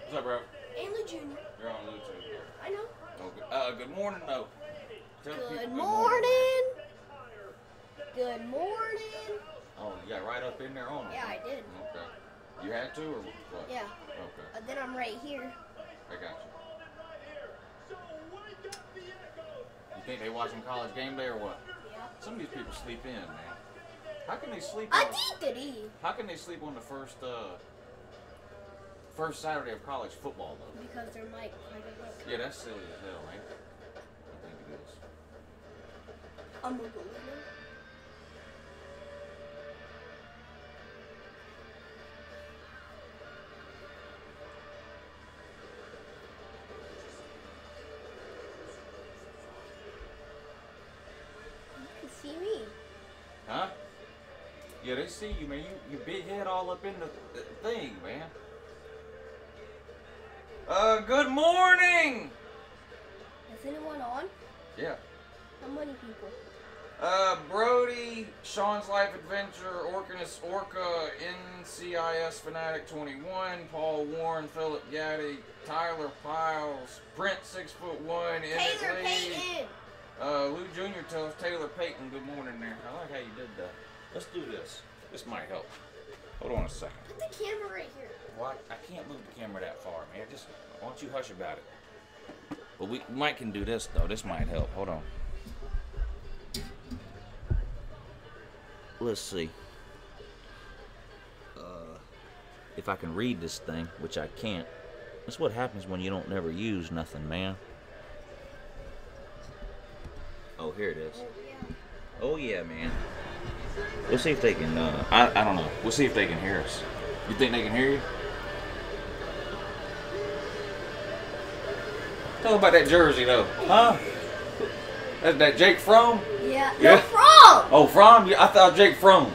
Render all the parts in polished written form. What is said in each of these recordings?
What's up, bro? And Lou Jr. You're on Lou too. I know. Okay. Good morning, though. Good morning. Good morning. Oh, you got right up in there on it? Yeah, I did. Okay. You had to, or what? Yeah. Okay. Then I'm right here. I got you. You think they watching college game day or what? Yeah. Some of these people sleep in, man. How can they sleep I on... did it. How can they sleep on the first Saturday of college football, though? Because they're like, Yeah, that's silly as hell, ain't it? I think it is. I'm gonna go with it. You can see me. Huh? Yeah, they see you, man. You big head all up in the thing, man. Good morning! Is anyone on? Yeah. How many people? Brody, Sean's Life Adventure, Orcanus Orca, NCIS Fanatic 21, Paul Warren, Philip Gaddy, Tyler Piles, Brent 6'1", Taylor Payton! Lou Jr. tells Taylor Payton good morning there. I like how you did that. Let's do this. This might help. Hold on a second. Put the camera right here. What? I can't move the camera that far, man. Just, why don't you hush about it? But we might can do this, though. This might help. Hold on. Let's see. If I can read this thing, which I can't. That's what happens when you don't never use nothing, man. Oh, here it is. Oh, yeah, man. We'll see if they can, I don't know. We'll see if they can hear us. You think they can hear you? Tell them about that jersey, though. Huh? That's that Jake Fromm? Yeah. Yeah. No, Fromm! Oh, Fromm? Yeah, I thought Jake Fromm.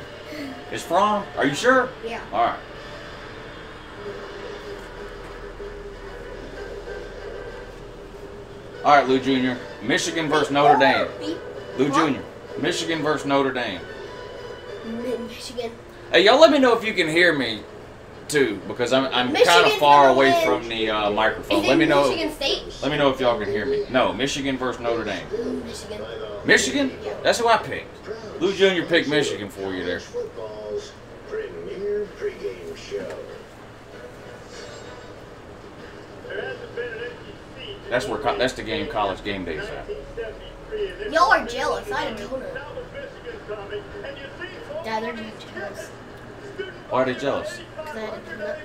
It's Fromm? Are you sure? Yeah. All right. All right, Lou Jr. Michigan versus Notre Dame. Lou Jr. Michigan versus Notre Dame. Michigan. Hey, y'all let me know if you can hear me, too, because I'm kind of far away from the microphone. Let me know. Michigan State? Let me know if y'all can hear me. No, Michigan versus Notre Dame. Michigan. Michigan? That's who I picked. Lou Jr. picked Michigan for you there. Football's premier pregame show. That's the game College Game Day is at. Y'all are jealous. I don't know. Dad, they're just jealous. Why are they jealous? Because I had a donut.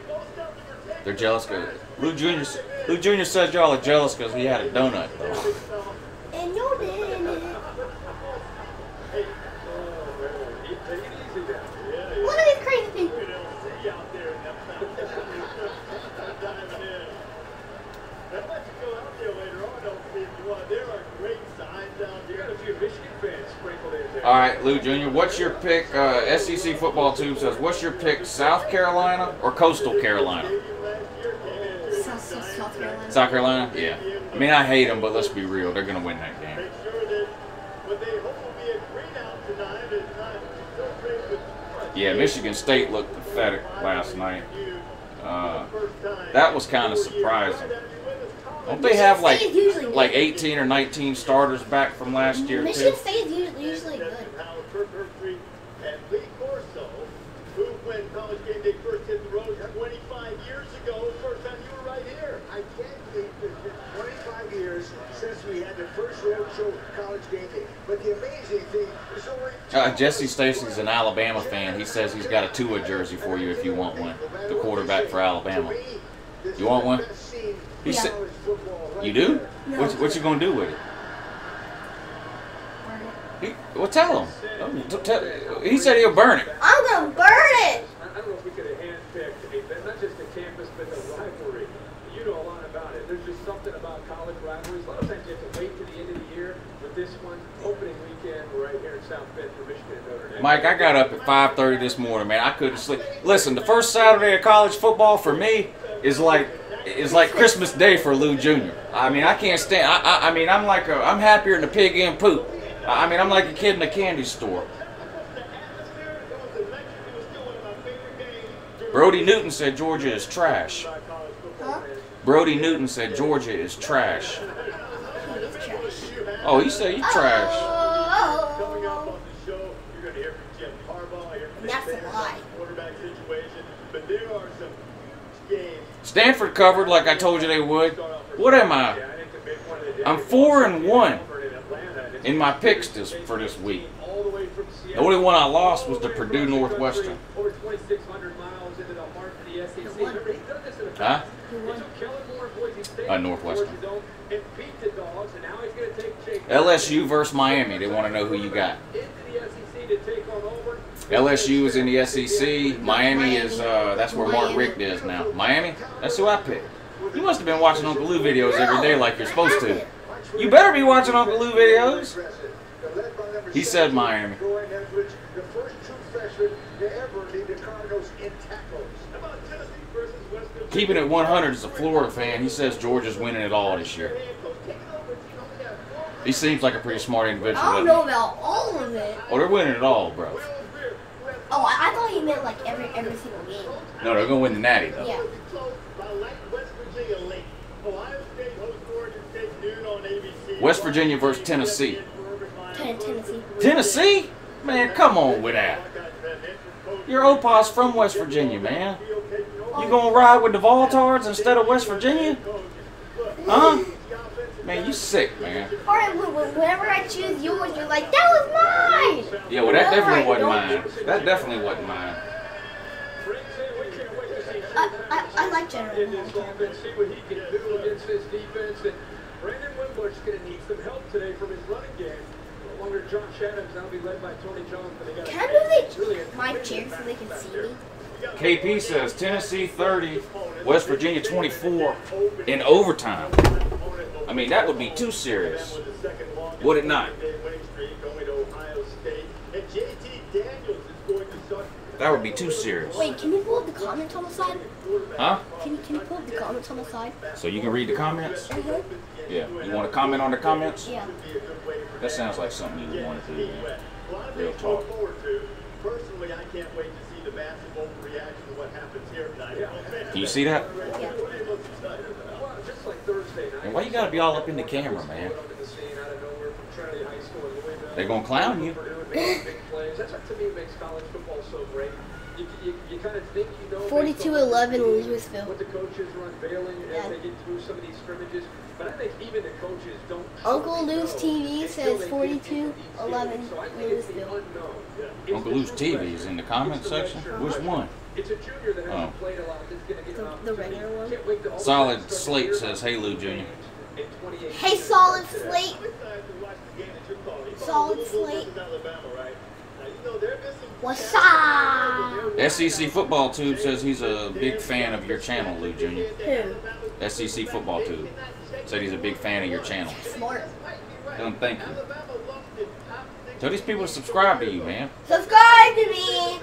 They're jealous because Lou Jr. says y'all are jealous because he had a donut, though. And you didn't. Look at these crazy people. All right, Lou Jr., what's your pick? SEC Football Tube says, what's your pick, South Carolina or Coastal Carolina? South Carolina. South Carolina? Yeah. I mean, I hate them, but let's be real. They're going to win that game. Yeah, Michigan State looked pathetic last night. That was kind of surprising. Don't they have like 18 or 19 starters back from last year, too? Michigan State is usually good. Who, when College Game Day first hit the road 25 years ago, first time you were right here. I can't believe it's been 25 years since we had the first road show College Game Day. But the amazing thing is Jesse Stacy's an Alabama fan. He says he's got a Tua jersey for you if you want one. The quarterback for Alabama. You want one? He said, you do? No. What you gonna do with it? Well, tell him. He said he'll burn it. I'm gonna burn it. I don't know if we could have handpicked not just the campus, but the rivalry. You know a lot about it. There's just something about college rivalries. A lot of times you have to wait to the end of the year. But this one, opening weekend, we're right here in South Bend for Michigan and Notre Dame. Mike, I got up at 5:30 this morning, man. I couldn't sleep. Listen, the first Saturday of college football for me is like Christmas Day for Lou Jr. I mean, I can't stand. I mean, I'm happier than a pig in poop. I mean, I'm like a kid in a candy store. Brody Newton said Georgia is trash. Huh? Brody Newton said Georgia is trash. He is trash. Oh, he said you trash. Coming up on the show, you're going to hear from Jim Harbaugh, hear from That's a Nick Saban lie. on the quarterback situation. But there are some huge games. Stanford covered like I told you they would. What am I? I'm 4-1 in my picks for this week. The only one I lost was the Purdue Northwestern. Over 2,600 miles into the heart of the SEC. Remember, he's done this in the Huh? past. He took Kellen Moore and Boise State. Northwestern. And beat the Dogs, and now he's going to take Jake LSU versus Miami. They want to know who you got. into the SEC to take on Auburn. LSU is in the SEC. Miami is, that's where Mark Richt is now. Miami? That's who I picked. You must have been watching Uncle Lou videos every day like you're supposed to. You better be watching Uncle Lou videos. He said Miami. The first true freshman to ever lead the Cardinals in tackles. How about Tennessee versus West Virginia? Keeping it 100 as a Florida fan, he says Georgia's winning it all this year. He seems like a pretty smart individual. I don't doesn't know he? about all of it. Oh, they're winning it all, bro. Oh, I thought he meant like every single game. No, they're going to win the Natty, though. Yeah. West Virginia versus Tennessee. Tennessee. Tennessee? Man, come on with that. Your opa's from West Virginia, man. You gonna ride with the Voltards instead of West Virginia? Huh? Man, you sick, man. Alright, whenever I choose yours, you're like, that was mine! Yeah, well, that definitely Whenever wasn't I mine. don't- That definitely wasn't mine. I like General. In this offense, see what he can do against this defense. And Brandon Wimbush's going to need some help today from his running game. No longer Josh Adams, now be led by Tony Jones. But they got Can I move my chair so they can see me? KP says Tennessee 30, West Virginia 24 in overtime. I mean, that would be too serious. Would it not? That would be too serious. Wait, can you pull up the comments on the side? Huh? Can you pull up the comments on the side? So you can read the comments? Uh-huh. Yeah. You want to comment on the comments? Yeah. That sounds like something you would want to do, man. Real talk. Personally, I can't wait to see the massive overreaction to what happens here tonight. Can you see that? Yeah. Well, just like Thursday night. And why you gotta be all up in the camera, man? They're gonna clown you. That's what to me makes college football so great. You kind of think you know 42-11 Louisville. what the coaches are unveiling Yeah. as they get through some of these scrimmages. But I think even the coaches don't. Uncle Lou's TV They says think 42-11 So I think it's the Louisville. unknown. Uncle Lou's TV is in the comment section? Which one? It's a junior that Oh. hasn't played a lot. That's going to get an The opportunity. regular one? Can't wait to all Solid start the Slate year says, "Hey Lou Jr." in 2018. Hey, Solid Slate. Solid Slate. What's up? SEC Football Tube says he's a big fan of your channel, Lou Jr. Who? SEC Football Tube said he's a big fan of your channel. Smart. Tell him thank you. Tell these people to subscribe to you, man. Subscribe to me.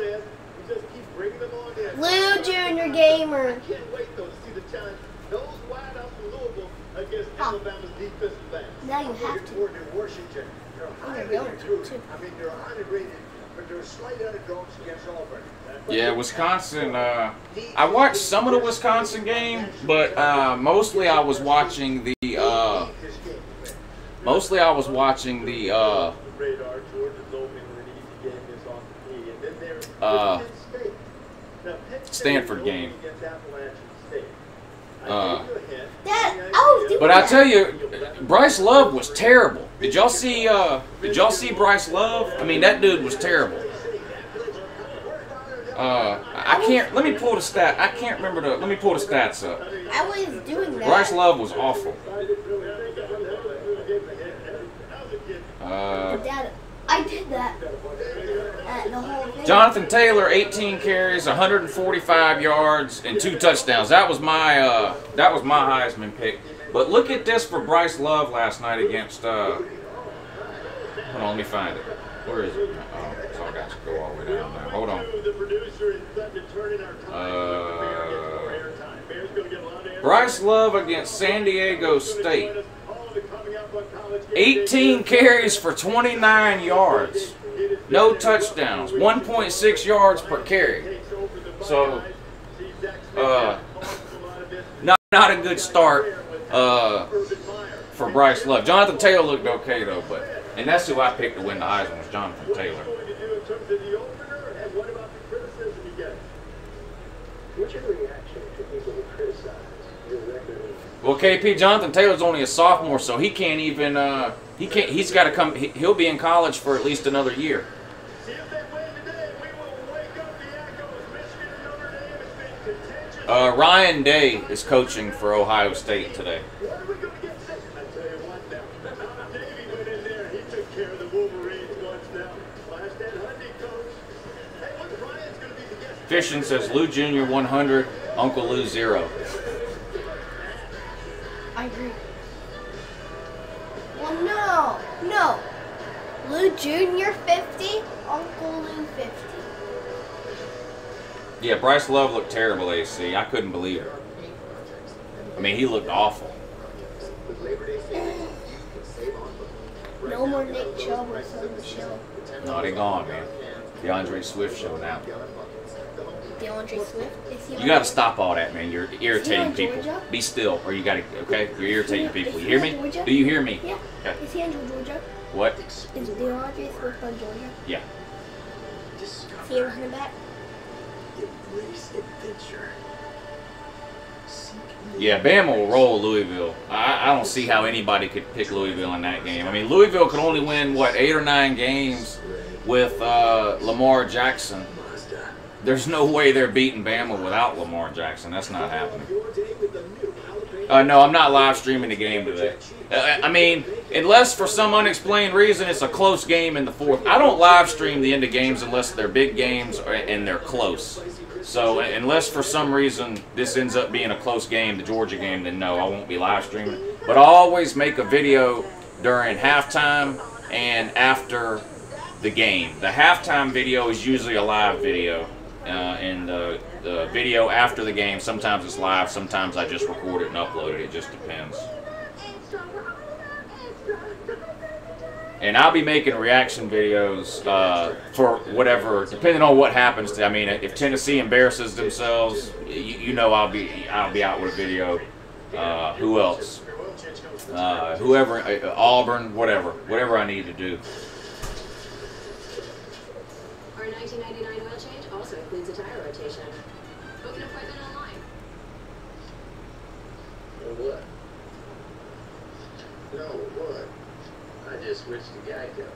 Lou Junior Gamer. I can't wait though to see the challenge. Those wideouts from Louisville against Alabama's defensive backs. Now you have to. In Washington, they're a highly going to, recruited. too. I mean, they're highly rated, but they're slight underdogs against Auburn. Yeah, Wisconsin. I watched some of the Wisconsin game, but mostly I was watching the. Mostly I was watching the. Radar, Georgia's opening with an easy game is off the tee. And then there's Penn State. Now, Penn State Stanford is game. against Appalachian State. Dad, I was doing But I that. tell you, Bryce Love was terrible. Did y'all see? Did y'all see Bryce Love? I mean, that dude was terrible. I can't. Let me pull the stat. I can't remember the. Let me pull the stats up. I was doing that. Bryce Love was awful. Dad, I did that. The whole thing. Jonathan Taylor, 18 carries, 145 yards, and 2 touchdowns. That was my Heisman pick. But look at this for Bryce Love last night against. Hold on, let me find it. Where is it? Oh, so I got to go all the way down there. Hold on. Bryce Love against San Diego State. 18 carries for 29 yards. No touchdowns. 1.6 yards per carry. So, not not a good start for Bryce Love. Jonathan Taylor looked okay though, and that's who I picked to win the Heisman was Jonathan Taylor. What's your reaction to people who criticize your record? Well, KP, Jonathan Taylor's only a sophomore, so he can't even. He's got to come. He'll be in college for at least another year. Ryan Day is coaching for Ohio State today. Fishing says Lou Jr. 100, Uncle Lou 0. I agree. Well, no. Lou Jr. 50, Uncle Lou 50. Yeah, Bryce Love looked terrible, AC. I couldn't believe it. I mean, he looked awful. No more Nick Chubb or some show. No, they gone, man. DeAndre Swift show now. DeAndre Swift? Is he You got to stop all that, man. You're irritating on people. Georgia? Be still, or you got to, okay? You're irritating people. You hear me? Georgia? Do you hear me? Yeah. Okay. Is he on Georgia? What? Is DeAndre Swift on Georgia? Yeah. Is he a running back? Yeah, Bama will roll Louisville. I don't see how anybody could pick Louisville in that game. I mean, Louisville could only win, what, 8 or 9 games with Lamar Jackson. There's no way they're beating Bama without Lamar Jackson. That's not happening. No, I'm not live streaming the game today. I mean, unless for some unexplained reason it's a close game in the fourth. I don't live stream the end of games unless they're big games and they're close. So unless for some reason this ends up being a close game, the Georgia game, then no, I won't be live streaming. But I always make a video during halftime and after the game. The halftime video is usually a live video. And the video after the game, sometimes it's live, sometimes I just record it and upload it. It just depends. And I'll be making reaction videos for whatever, depending on what happens. I mean, if Tennessee embarrasses themselves, you know I'll be out with a video. Who else? Whoever, Auburn, whatever I need to do. Our 1999 oil change also includes a tire rotation. Book an appointment online. What? No, what? I just switched to Geico.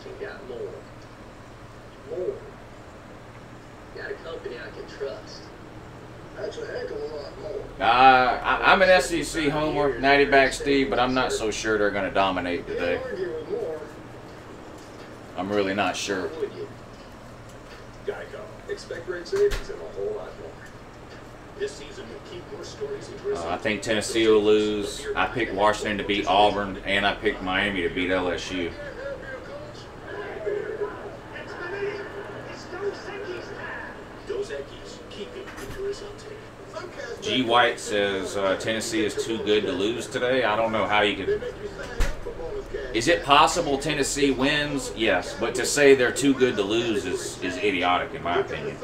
She got more. More. Got a company I can trust. That's a heck of a lot more. I'm an SEC homer, Natty Back Steve, but I'm not so sure they're going to dominate today. I'm really not sure. Geico. Expect great savings and a whole lot more. This season will keep more stories in I think Tennessee will lose. I picked Washington to beat Auburn, and I picked Miami to beat LSU. G. White says Tennessee is too good to lose today. I don't know how you could. Is it possible Tennessee wins? Yes, but to say they're too good to lose is idiotic in my opinion.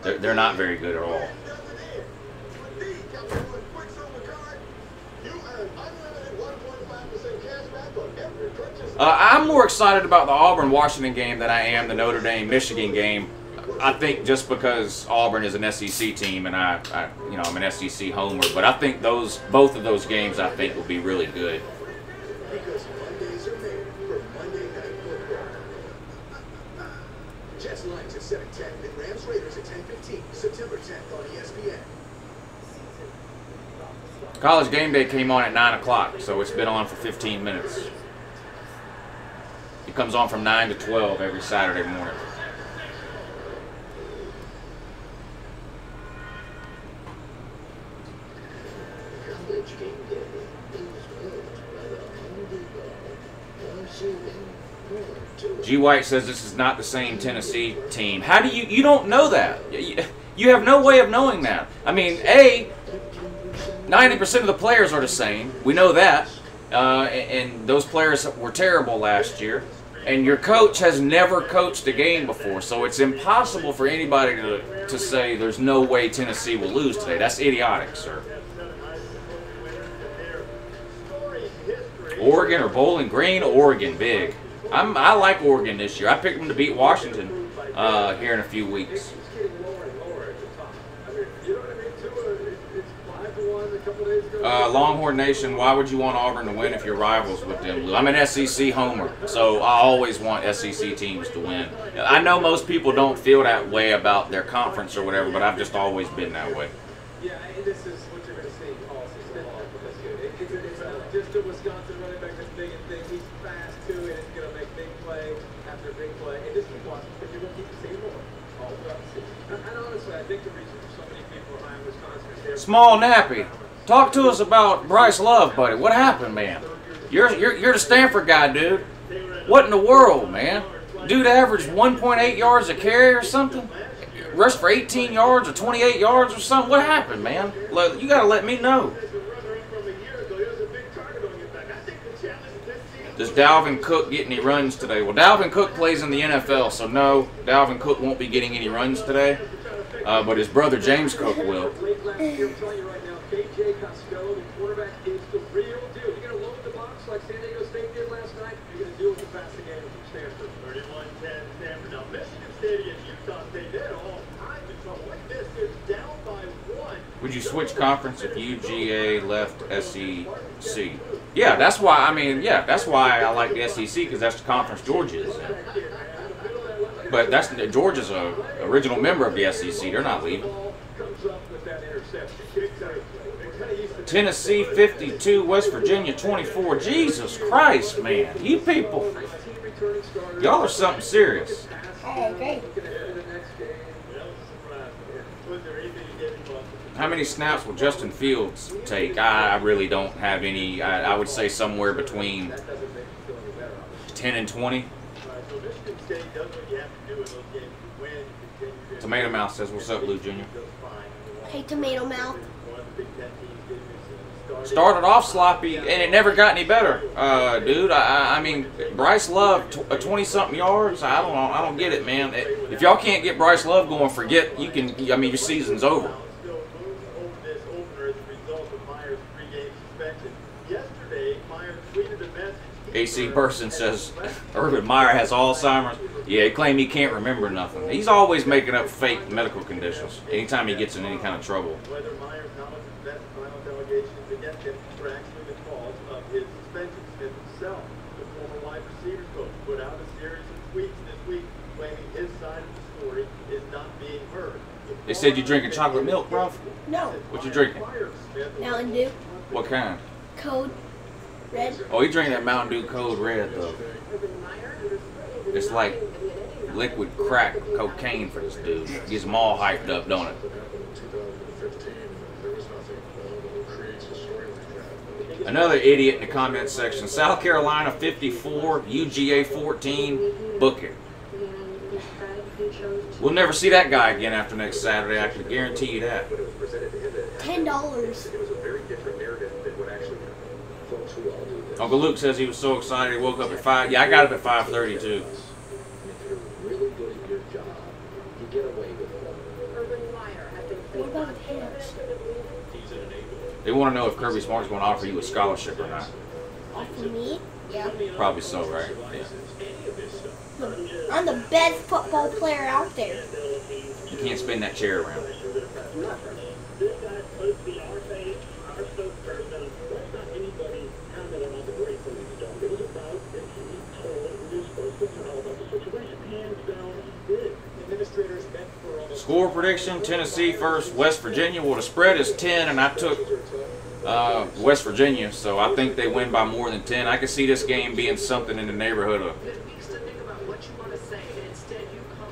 They're not very good at all. I'm more excited about the Auburn-Washington game than I am the Notre Dame-Michigan game. I think just because Auburn is an SEC team and I'm an SEC homer, but I think both of those games I think will be really good. Because Mondays are made for Monday Night Football. Jets Lions at 7:10, then Rams Raiders at 10:15, September 10th on ESPN. College Game Day came on at 9 o'clock, so it's been on for 15 minutes. It comes on from 9 to 12 every Saturday morning. G. White says this is not the same Tennessee team. How do you don't know that? You have no way of knowing that. I mean, 90% of the players are the same. We know that. And those players were terrible last year. And your coach has never coached a game before, so it's impossible for anybody to say there's no way Tennessee will lose today. That's idiotic, sir. Oregon or Bowling Green? Oregon, big. I like Oregon this year. I picked them to beat Washington here in a few weeks. Longhorn Nation, why would you want Auburn to win if you're rivals with them, Lou? I'm an SEC homer, so I always want SEC teams to win. I know most people don't feel that way about their conference or whatever, but I've just always been that way. Yeah, this is what you're going to see all season long. It's just a Wisconsin running back that's big and thick. He's fast too, and he's going to make big play after big play. And just keep watching because you're going to keep seeing more all throughout the season. And honestly, I think the reason for so many people behind Wisconsin is they're Small Nappy, talk to us about Bryce Love, buddy. What happened, man? You're the Stanford guy, dude. What in the world, man? Dude averaged 1.8 yards a carry or something? Rushed for 18 yards or 28 yards or something? What happened, man? You got to let me know. Does Dalvin Cook get any runs today? Well, Dalvin Cook plays in the NFL, so no, Dalvin Cook won't be getting any runs today. But his brother James Cook will. Would you switch conference if UGA left SEC? Yeah, that's why. I mean, yeah, that's why I like the SEC, because that's the conference Georgia is in. But that's Georgia's a original member of the SEC. They're not leaving. Tennessee 52, West Virginia 24. Jesus Christ, man, you people, y'all are something serious. Okay. How many snaps will Justin Fields take? I really don't have any. I would say somewhere between 10 and 20. Tomato Mouth says, "What's up, Lou Jr.?" Hey, Tomato Mouth. Started off sloppy, and it never got any better, dude. I mean, Bryce Love, 20-something yards. I don't get it, man. If y'all can't get Bryce Love going, forget you can. I mean, your season's over. AC Burson says Urban Meyer has Alzheimer's. Yeah, he claims he can't remember nothing. He's always making up fake medical conditions anytime he gets in any kind of trouble. Whether Myers acknowledges that final allegations against him were actually the cause of his suspension. Smith himself, the former wide receiver coach, put out a series of tweets this week claiming his side of the story is not being heard. They said you're drinking chocolate milk, bro? No. What you drinking? Mountain Dew. What kind? Code Red. Oh, he drinking that Mountain Dew Code Red, though. It's like liquid crack cocaine for this dude. Gets him all hyped up, don't it? Another idiot in the comment section. South Carolina 54, UGA 14. Book it. We'll never see that guy again after next Saturday. I can guarantee you that. $10. Uncle Luke says he was so excited he woke up at 5. Yeah, I got up at 5:30 too. What about the pants? They want to know if Kirby Smart's going to offer you a scholarship or not. Offer me? Yeah. Probably so, right? Yeah. I'm the best football player out there. You can't spin that chair around. Score prediction, Tennessee first, West Virginia. Well, the spread is 10, and I took West Virginia, so I think they win by more than 10. I can see this game being something in the neighborhood of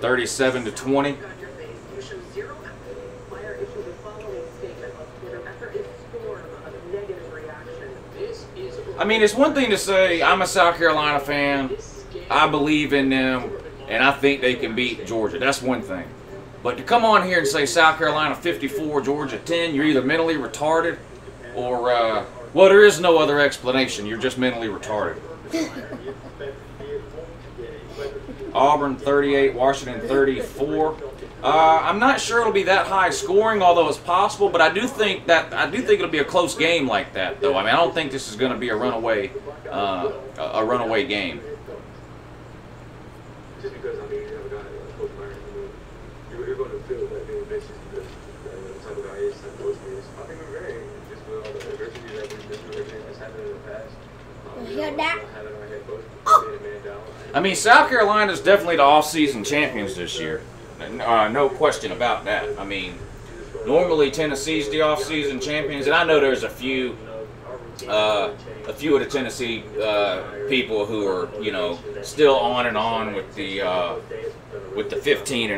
37-20. I mean, it's one thing to say, I'm a South Carolina fan, I believe in them, and I think they can beat Georgia. That's one thing. But to come on here and say South Carolina 54, Georgia 10, you're either mentally retarded or, well, there is no other explanation. You're just mentally retarded. Auburn 38, Washington 34. I'm not sure it'll be that high scoring, although it's possible. But I do think it'll be a close game like that, though. I mean, I don't think this is going to be a runaway game. Just because, I mean, you have a guy like Coach Myers, I mean, you're going to feel that being vicious because the type of guy he is, type of coach he is. I think we're ready. Just with all the adversity that we've been through, everything that's happened in the past. You hear that? Having our head coach being a man down. I mean, South Carolina's definitely the off-season champions this year. No question about that. I mean, normally Tennessee's the off-season champions, and I know there's a few of the Tennessee people who are, you know, still on and on with the 15-0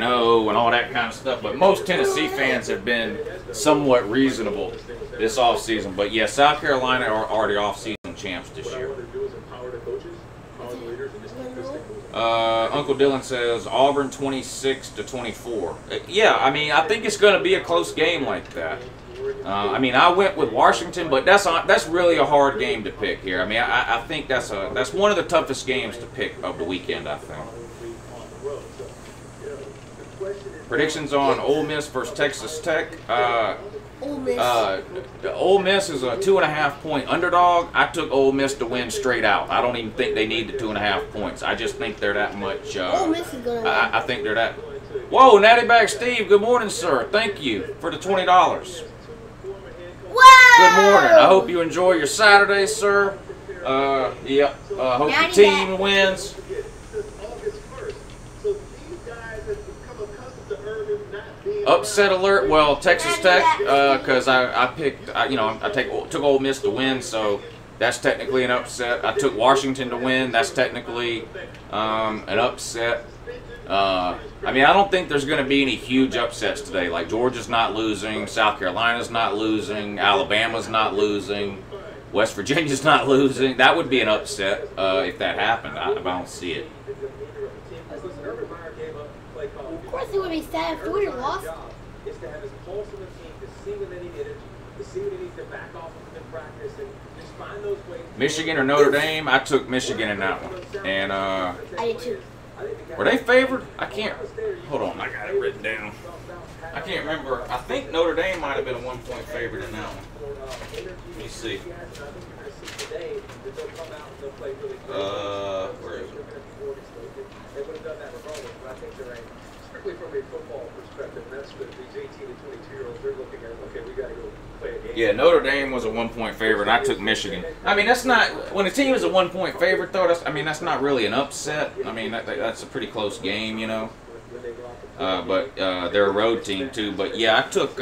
and all that kind of stuff. But most Tennessee fans have been somewhat reasonable this off-season. But yeah, South Carolina are the off-season champs this year. Uncle Dylan says Auburn 26-24. Yeah, I mean, I think it's going to be a close game like that. I mean, I went with Washington, but that's really a hard game to pick here. I mean, I think that's one of the toughest games to pick of the weekend, I think. Predictions on Ole Miss versus Texas Tech. Ole Miss. Ole Miss is a 2.5-point underdog. I took Ole Miss to win straight out. I don't even think they need the 2.5 points. I just think they're that much. Ole Miss is gonna win. I think they're that. Whoa, Natty Bag Steve. Good morning, sir. Thank you for the $20. Whoa! Good morning. I hope you enjoy your Saturday, sir. Hope your team wins. Upset alert. Well, Texas Tech, because I took Ole Miss to win, so that's technically an upset. I took Washington to win. That's technically an upset. I mean, I don't think there's going to be any huge upsets today. Like Georgia's not losing, South Carolina's not losing, Alabama's not losing, West Virginia's not losing. That would be an upset if that happened. I don't see it. Of course it would be sad if we would have lost. Is to have his pulse on the team, to see when they need energy, to see when they need to back off in practice, and just find those ways. Michigan or Notre Dame? I took Michigan in that one. And I did too. were they favored? I can't. Hold on, I got it written down. I can't remember. I think Notre Dame might have been a 1-point favorite in that one. Let me see. Where is it? They would have done that regardless, but I think they're right. Strictly from a football perspective, that's what these 18 and 22-year-olds, they're looking at, okay, we got to go play a game. Yeah, Notre Dame was a 1-point favorite. I took Michigan. I mean, that's not, when a team is a 1-point favorite, though, that's not really an upset. I mean, that's a pretty close game, you know. But they're a road team, too. But yeah, I took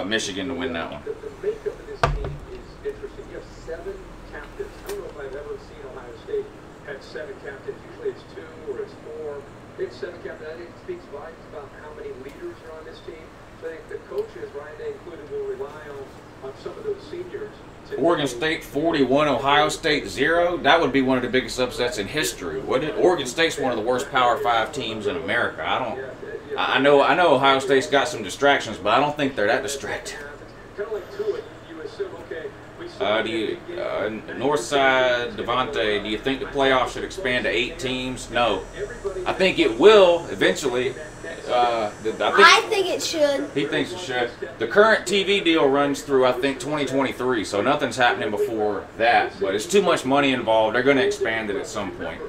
Michigan to win that one. The makeup of this team is interesting. You have 7 captains. I don't know if I've ever seen Ohio State have 7 captains. Usually it's 2 or it's 4. It's 7 captains. I think it speaks volumes about how many leaders are on this team. So I think the coaches, Ryan Day included, will rely on some of those seniors. Oregon State 41, Ohio State 0. That would be one of the biggest upsets in history, wouldn't it? Oregon State's one of the worst Power 5 teams in America. I know Ohio State's got some distractions, but I don't think they're that distracted. Kind of like Tua, you assume, okay, Northside, Devontae, do you think the playoffs should expand to 8 teams? No. I think it will eventually. I think it should. He thinks it should. The current TV deal runs through, I think, 2023, so nothing's happening before that. But it's too much money involved. They're going to expand it at some point.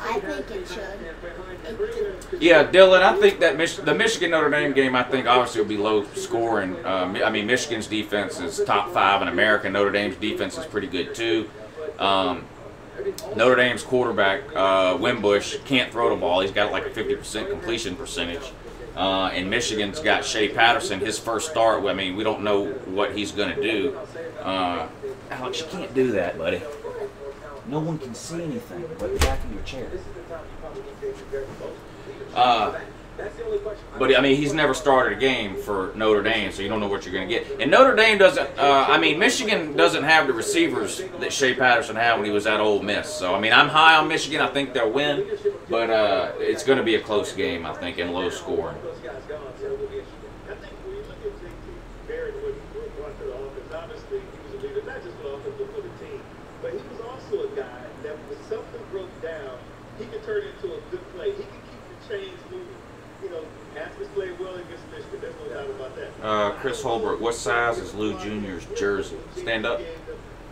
I think it should. Yeah, Dylan, I think that the Michigan-Notre Dame game, I think, obviously will be low scoring. I mean, Michigan's defense is top 5 in America. Notre Dame's defense is pretty good, too. Notre Dame's quarterback, Wimbush, can't throw the ball. He's got like a 50% completion percentage. And Michigan's got Shea Patterson, his first start. I mean, we don't know what he's going to do. Alex, you can't do that, buddy. No one can see anything but the back of your chair. But, I mean, he's never started a game for Notre Dame, so you don't know what you're going to get. And Notre Dame doesn't, I mean, Michigan doesn't have the receivers that Shea Patterson had when he was at Ole Miss. So, I mean, I'm high on Michigan. I think they'll win. But it's going to be a close game, I think, and low scoring. Turn into a good play. He can keep the chains Chris Holbrook, what size is Lou Jr.'s jersey? Stand up.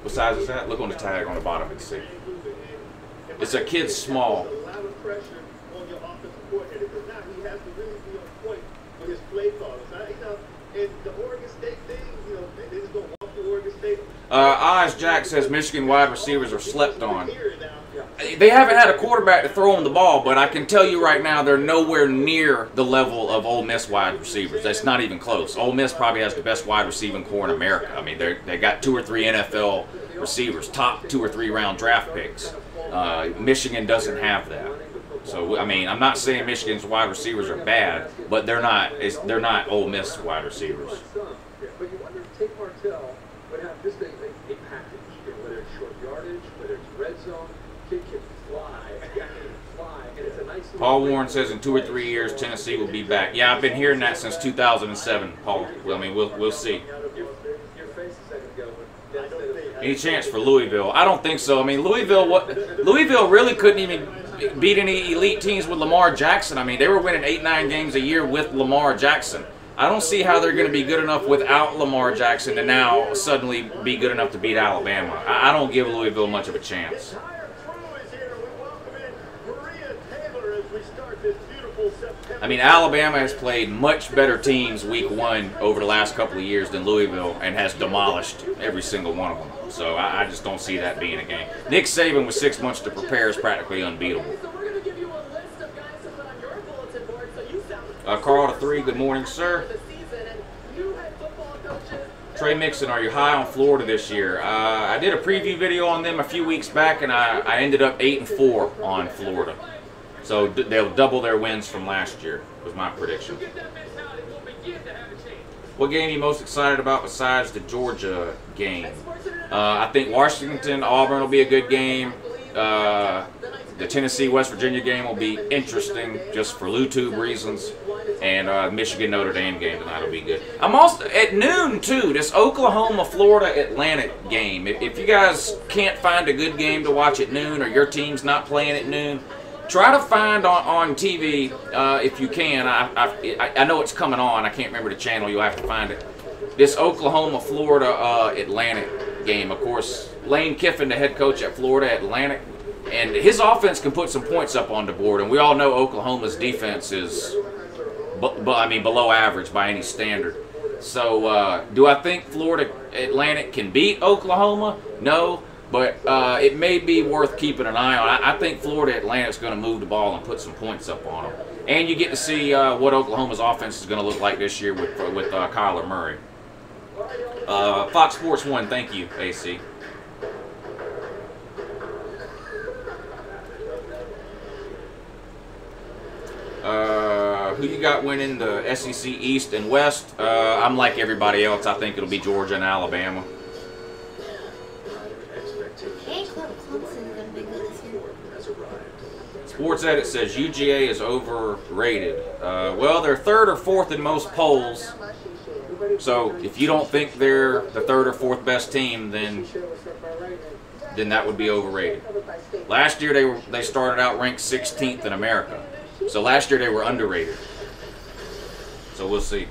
What size is that? Look on the tag on the bottom and see. It's a kid's small. Eyes Jack says Michigan wide receivers are slept on. They haven't had a quarterback to throw them the ball, but I can tell you right now they're nowhere near the level of Ole Miss wide receivers. That's not even close. Ole Miss probably has the best wide receiving core in America. I mean, they got 2 or 3 NFL receivers, top 2 or 3 round draft picks. Michigan doesn't have that. So I mean, I'm not saying Michigan's wide receivers are bad, but they're not Ole Miss wide receivers. But you wonder if Tate Martell would have just a package, whether it's short yardage, whether it's red zone, kid can fly, and it's a nice. Paul Warren says in 2 or 3 years Tennessee will be back. Yeah, I've been hearing that since 2007, Paul. Well, I mean, we'll see. Your face a second ago. Any chance for Louisville? I don't think so. I mean, Louisville really couldn't even beat any elite teams with Lamar Jackson. I mean, they were winning 8-9 games a year with Lamar Jackson. I don't see how they're going to be good enough without Lamar Jackson to now suddenly be good enough to beat Alabama. I don't give Louisville much of a chance. I mean, Alabama has played much better teams week 1 over the last couple of years than Louisville and has demolished every single one of them. So I just don't see that being a game. Nick Saban with 6 months to prepare is practically unbeatable. Carl to 3, good morning, sir. Trey Mixon, are you high on Florida this year? I did a preview video on them a few weeks back, and I ended up 8-4 on Florida. So they'll double their wins from last year, was my prediction. What game are you most excited about besides the Georgia game? I think Washington, Auburn will be a good game. The Tennessee-West Virginia game will be interesting just for YouTube reasons. And Michigan-Notre Dame game tonight will be good. I'm also at noon, too, this Oklahoma-Florida Atlantic game. If you guys can't find a good game to watch at noon or your team's not playing at noon, try to find on TV, if you can. I know it's coming on. I can't remember the channel. You'll have to find it. This Oklahoma-Florida Atlantic game. Of course, Lane Kiffin, the head coach at Florida Atlantic, and his offense can put some points up on the board. And we all know Oklahoma's defense is, I mean, below average by any standard. So, do I think Florida Atlantic can beat Oklahoma? No. But it may be worth keeping an eye on. I think Florida Atlantic's going to move the ball and put some points up on them. And you get to see what Oklahoma's offense is going to look like this year with Kyler Murray. Fox Sports 1, thank you, AC. Who you got winning the SEC East and West? I'm like everybody else. I think it'll be Georgia and Alabama. Sports Edit says UGA is overrated. Well, they're 3rd or 4th in most polls. So if you don't think they're the 3rd or 4th best team, then that would be overrated. Last year they started out ranked 16th in America. So last year they were underrated. So we'll see.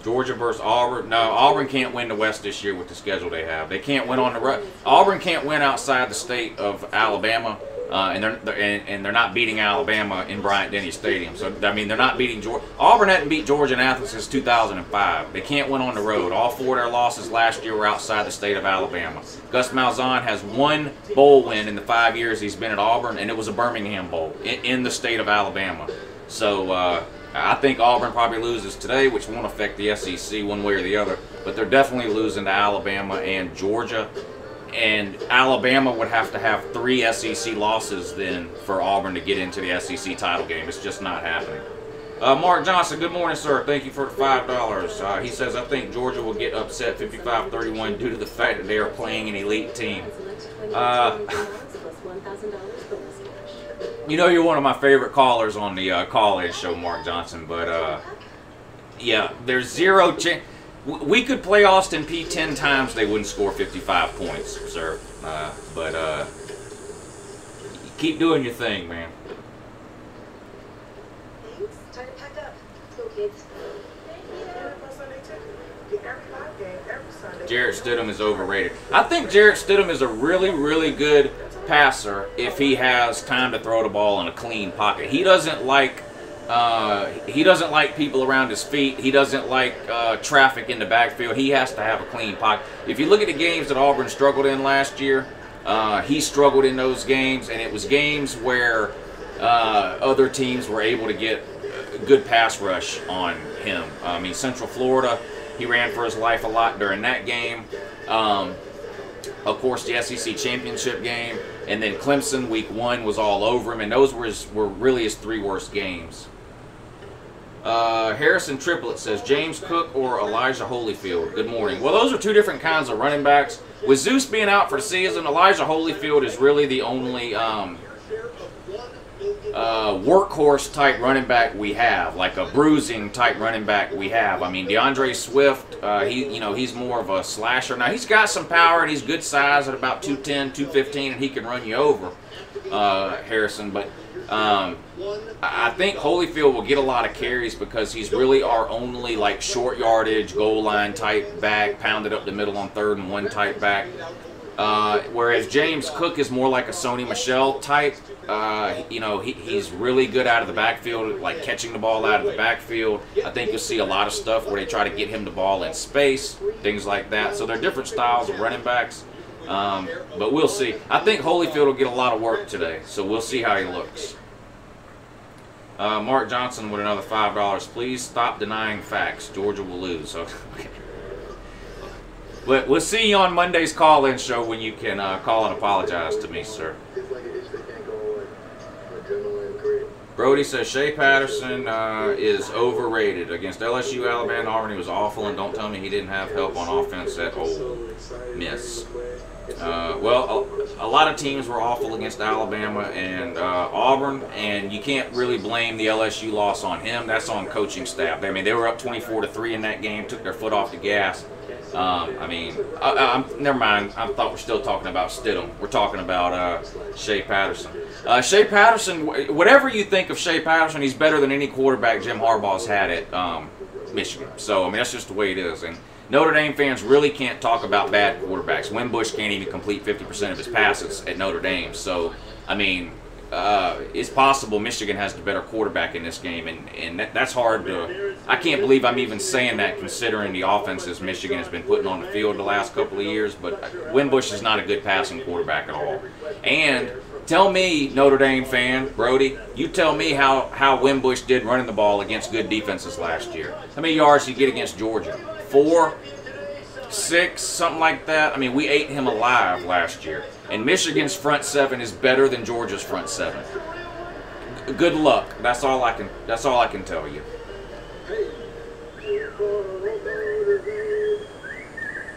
Georgia versus Auburn. No, Auburn can't win the West this year with the schedule they have. They can't win on the road. Auburn can't win outside the state of Alabama, and they're not beating Alabama in Bryant-Denny Stadium. So I mean, they're not beating Georgia. Auburn hadn't beat Georgia and Athens since 2005. They can't win on the road. All 4 of their losses last year were outside the state of Alabama. Gus Malzahn has 1 bowl win in the 5 years he's been at Auburn, and it was a Birmingham Bowl in the state of Alabama. So. I think Auburn probably loses today, which won't affect the SEC one way or the other. But they're definitely losing to Alabama and Georgia. And Alabama would have to have 3 SEC losses then for Auburn to get into the SEC title game. It's just not happening. Mark Johnson, good morning, sir. Thank you for the $5. He says, I think Georgia will get upset 55-31 due to the fact that they are playing an elite team. You know you're one of my favorite callers on the Call-In show, Mark Johnson, but yeah, there's 0 chance. We could play Austin Peay 10 times, they wouldn't score 55 points, sir. But keep doing your thing, man. Thanks. Time to pack up. Let's go kids. Jarrett Stidham is overrated. I think Jarrett Stidham is a really, really good passer if he has time to throw the ball in a clean pocket. He doesn't like people around his feet. He doesn't like traffic in the backfield. He has to have a clean pocket. If you look at the games that Auburn struggled in last year, he struggled in those games, and it was games where other teams were able to get a good pass rush on him. I mean, Central Florida, he ran for his life a lot during that game. Of course, the SEC championship game, and then Clemson week 1 was all over him, and those were really his 3 worst games. Harrison Triplet says, James Cook or Elijah Holyfield? Good morning. Well, those are 2 different kinds of running backs. With Zeus being out for the season, Elijah Holyfield is really the only workhorse type running back we have, like a bruising type running back we have. I mean, DeAndre Swift, he's more of a slasher. Now, he's got some power and he's good size at about 210, 215, and he can run you over, Harrison. But I think Holyfield will get a lot of carries because he's really our only like short yardage, goal line type back, pounded up the middle on 3rd and 1 type back. Whereas James Cook is more like a Sony Michel type. He's really good out of the backfield, like catching the ball out of the backfield. I think you'll see a lot of stuff where they try to get him the ball in space, things like that. So they're different styles of running backs, but we'll see. I think Holyfield will get a lot of work today, so we'll see how he looks. Mark Johnson with another $5. Please stop denying facts. Georgia will lose. Okay. We'll see you on Monday's call-in show when you can call and apologize to me, sir. Brody says Shea Patterson is overrated. Against LSU, Alabama, Auburn, he was awful, and don't tell me he didn't have help on offense at Ole Miss. Well, a lot of teams were awful against Alabama and Auburn, and you can't really blame the LSU loss on him. That's on coaching staff. I mean, they were up 24-3 in that game, took their foot off the gas. Never mind. I thought we're still talking about Stidham. We're talking about Shea Patterson. Shea Patterson, whatever you think of Shea Patterson, he's better than any quarterback Jim Harbaugh's had at Michigan. So, I mean, that's just the way it is. And Notre Dame fans really can't talk about bad quarterbacks. Wimbush can't even complete 50% of his passes at Notre Dame. So, I mean, it's possible Michigan has the better quarterback in this game, and that's hard to. I can't believe I'm even saying that considering the offenses Michigan has been putting on the field the last couple of years. But Wimbush is not a good passing quarterback at all. And tell me, Notre Dame fan, Brody, you tell me how Wimbush did running the ball against good defenses last year. How many yards did he get against Georgia? 4, 6, something like that. I mean, we ate him alive last year. And Michigan's front 7 is better than Georgia's front 7. Good luck. That's all I can tell you.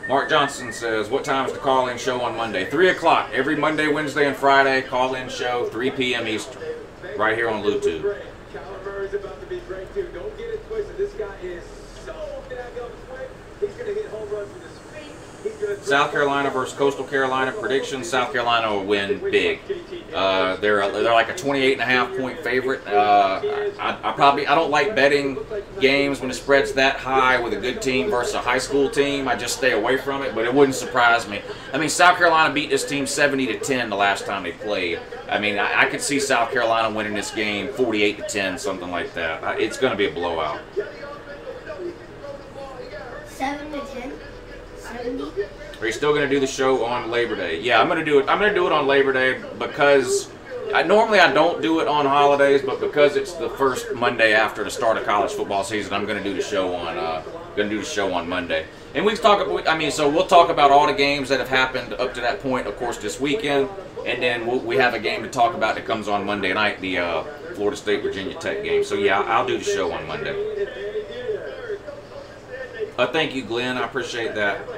Mark Johnson says, what time is the call-in show on Monday? 3 o'clock. Every Monday, Wednesday, and Friday, call-in show, 3 p.m. Eastern, right here on LouTube. Murray's about to be great, too. Don't get it twisted. This guy is so daggone quick. He's going to hit home runs with his feet. South Carolina versus Coastal Carolina prediction. South Carolina will win big. They're like a 28.5 point favorite. I don't like betting games when the spread's that high with a good team versus a high school team. I just stay away from it, but it wouldn't surprise me. I mean, South Carolina beat this team 70-10 the last time they played. I mean, I could see South Carolina winning this game 48-10, something like that. It's going to be a blowout. 7-10. 70. Are you still going to do the show on Labor Day? Yeah, I'm going to do it. I'm going to do it on Labor Day because normally I don't do it on holidays, but because it's the first Monday after the start of college football season, I'm going to do the show on Monday. And we'll talk about all the games that have happened up to that point, of course, this weekend, and then we have a game to talk about that comes on Monday night, the Florida State Virginia Tech game. So yeah, I'll do the show on Monday. Thank you, Glenn. I appreciate that.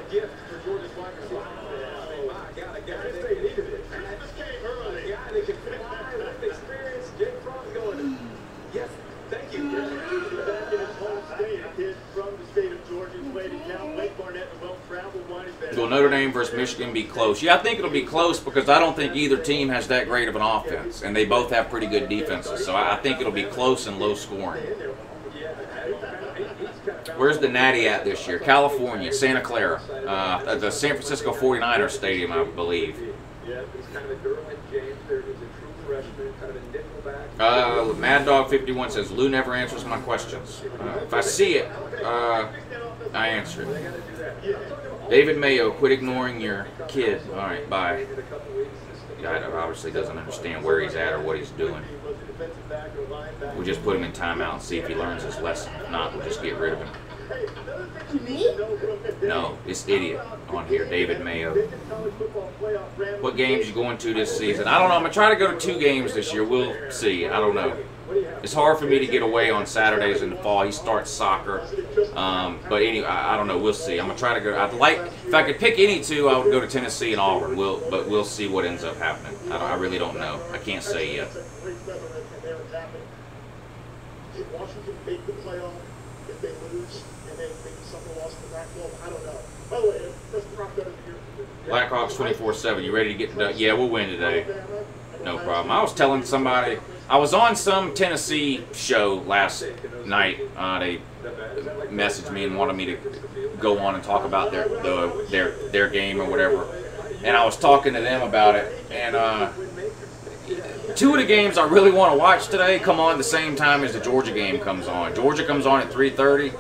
From the state of Georgia, played in Cal, Wake Barnett, and well-traveled, winding Will Notre Dame versus Michigan be close? Yeah, I think it'll be close because I don't think either team has that great of an offense, and they both have pretty good defenses. So I think it'll be close and low scoring. Where's the Natty at this year? California, Santa Clara, the San Francisco 49ers Stadium, I believe. Mad Dog 51 says Lou never answers my questions. If I see it, I answer it. David Mayo, quit ignoring your kid. All right, bye. Guy obviously doesn't understand where he's at or what he's doing. We'll just put him in timeout and see if he learns his lesson. If not, we'll just get rid of him. No, this idiot on here, David Mayo. What games you going to this season? I don't know. I'm going to try to go to 2 games this year. We'll see. I don't know. It's hard for me to get away on Saturdays in the fall. He starts soccer. But anyway, I don't know. We'll see. I'm going to try to go. If I could pick any 2, I would go to Tennessee and Auburn. But we'll see what ends up happening. I really don't know. I can't say yet. Did Washington make the playoff if they lose and then maybe something lost in the Pac-12? I don't know. By the way, that's the rock better than you. Blackhawks 24/7. You ready to get to? Yeah, we'll win today. No problem. I was telling somebody. I was on some Tennessee show last night. They messaged me and wanted me to go on and talk about their game or whatever. And I was talking to them about it. And 2 of the games I really want to watch today come on the same time as the Georgia game comes on. Georgia comes on at 3:30.